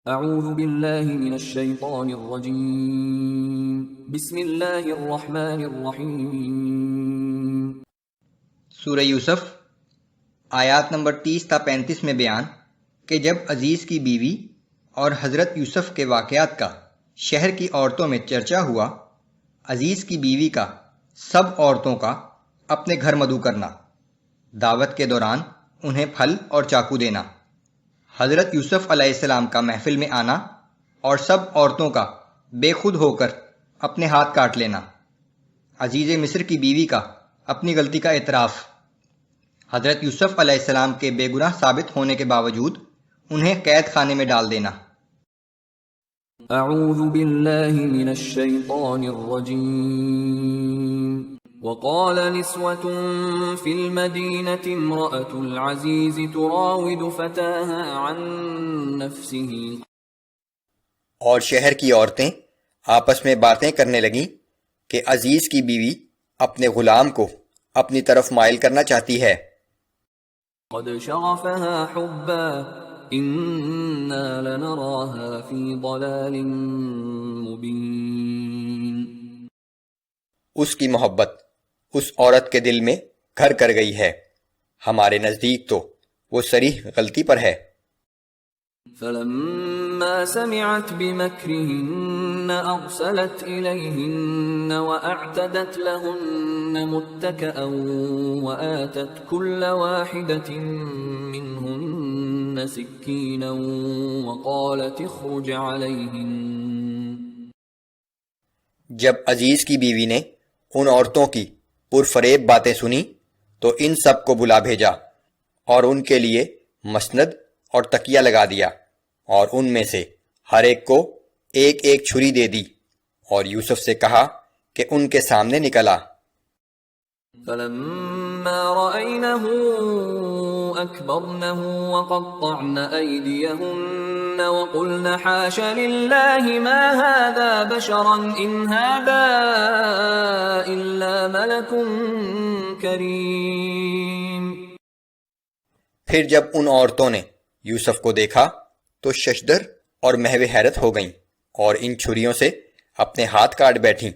اعوذ باللہ من الشیطان الرجیم بسم اللہ الرحمن الرحیم۔ سورہ یوسف آیات نمبر 30 تا 35 میں بیان کہ جب عزیز کی بیوی اور حضرت یوسف کے واقعات کا شہر کی عورتوں میں چرچا ہوا، عزیز کی بیوی کا سب عورتوں کا اپنے گھر مدعو کرنا، دعوت کے دوران انہیں پھل اور چاقو دینا، حضرت یوسف علیہ السلام کا محفل میں آنا اور سب عورتوں کا بے خود ہو کر اپنے ہاتھ کاٹ لینا، عزیز مصر کی بیوی کا اپنی غلطی کا اعتراف، حضرت یوسف علیہ السلام کے بے گناہ ثابت ہونے کے باوجود انہیں قید خانے میں ڈال دینا۔ اعوذ باللہ من الشیطان الرجیم۔ وقال نسوة في المدينة امرأة العزيز تراود فتاها عن نفسه۔ اور شہر کی عورتیں آپس میں باتیں کرنے لگیں کہ عزیز کی بیوی اپنے غلام کو اپنی طرف مائل کرنا چاہتی ہے۔ قد شغفها حبا إنا لنراها في ضلال مبين۔ اس کی محبت اس عورت کے دل میں گھر کر گئی ہے، ہمارے نزدیک تو وہ صریح غلطی پر ہے۔ فلما سمعت بمكرهن أرسلت إليهن وأعتدت لهن متكئا وآتت كل واحدة منهن سكينا وقالت اخرج عليهن۔ جب عزیز کی بیوی نے ان عورتوں کی پرفریب باتیں سنی تو ان سب کو بلا بھیجا اور ان کے لیے مسند اور تکیہ لگا دیا، اور ان میں سے ہر ایک کو ایک ایک چھری دے دی، اور یوسف سے کہا کہ ان کے سامنے نکلا۔ فلما رأينه أكبرنه وقطعن أيديهن وقلن حاش لله ما هذا بشرا إن هذا إلا ملك كريم۔ پھر جب ان عورتوں نے یوسف کو دیکھا تو ششدر اور محو حیرت ہو گئیں، اور ان چھریوں سے اپنے ہاتھ کاٹ بیٹھیں،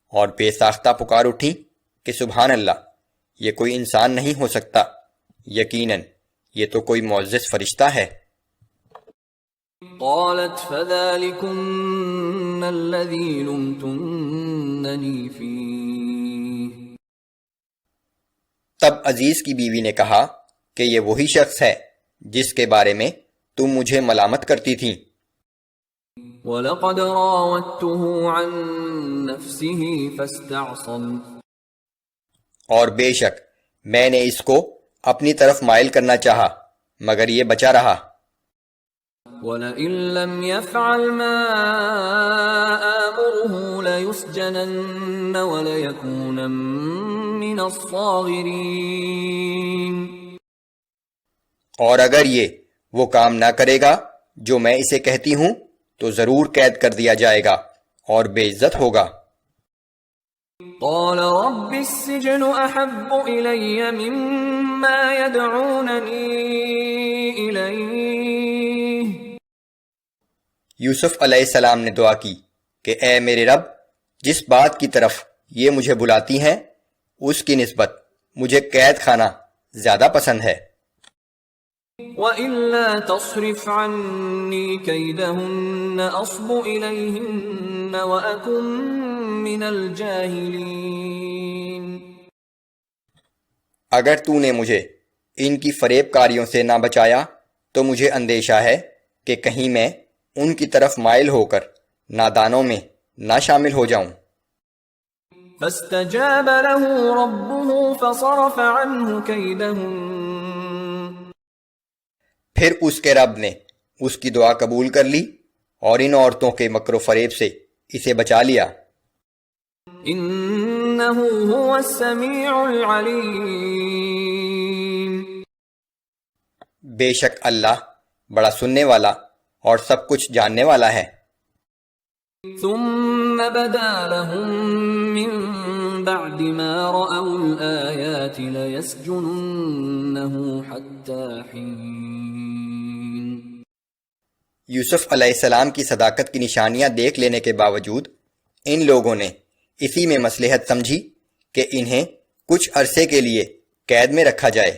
اور بے ساختہ پکار اٹھیں کہ سبحان اللہ، یہ کوئی انسان نہیں ہو سکتا، یقیناً یہ تو کوئی معزز فرشتہ ہے۔ قالت فذلكن الذي لمتنني فيه۔ تب عزیز کی بیوی نے کہا کہ یہ وہی شخص ہے جس کے بارے میں تم مجھے ملامت کرتی تھیں۔ وَلَقَدْ رَاوَدتُّهُ عَن نَفْسِهِ فَاسْتَعْصَمَ۔ اور بے شک میں نے اس کو اپنی طرف مائل کرنا چاہا مگر یہ بچا رہا۔ وَلَئِن لَّمْ يَفْعَلْ مَا آمُرُهُ لَيُسْجَنَنَّ وَلَيَكُونًا مِّنَ الصَّاغِرِينَ۔ اور اگر یہ وہ کام نہ کرے گا جو میں اسے کہتی ہوں تو ضرور قید کر دیا جائے گا اور بے عزت ہوگا۔ قال رب السجن احب الي مما يدعونني اليه۔ یوسف علیہ السلام نے دعا کی کہ اے میرے رب، جس بات کی طرف یہ مجھے بلاتی ہیں اس کی نسبت مجھے قید خانہ زیادہ پسند ہے۔ وَإِلَّا تَصْرِفْ عَنِّي كَيْدَهُنَّ أَصْبُ إِلَيْهِنَّ وَأَكُن مِّنَ الْجَاهِلِينَ۔ اگر تو نے مجھے ان کی فریب کاریوں سے نہ بچایا تو مجھے اندیشہ ہے کہ کہیں میں ان کی طرف مائل ہو کر نادانوں میں نہ شامل ہو جاؤں۔ فَاسْتَجَابَ لَهُ رَبُّهُ فَصَرَفَ عَنْهُ كَيْدَهُنَّ۔ پھر اس کے رب نے اس کی دعا قبول کر لی اور ان عورتوں کے مکر و فریب سے اسے بچا لیا۔ انہ هو السمیع العلیم۔ بے شک اللہ بڑا سننے والا اور سب کچھ جاننے والا ہے۔ ثم بدا لهم من بعد ما رأوا الآيات ليسجننه حتى حين۔ یوسف علیہ السلام کی صداقت کی نشانیاں دیکھ لینے کے باوجود ان لوگوں نے اسی میں مصلحت سمجھی کہ انہیں کچھ عرصے کے لیے قید میں رکھا جائے۔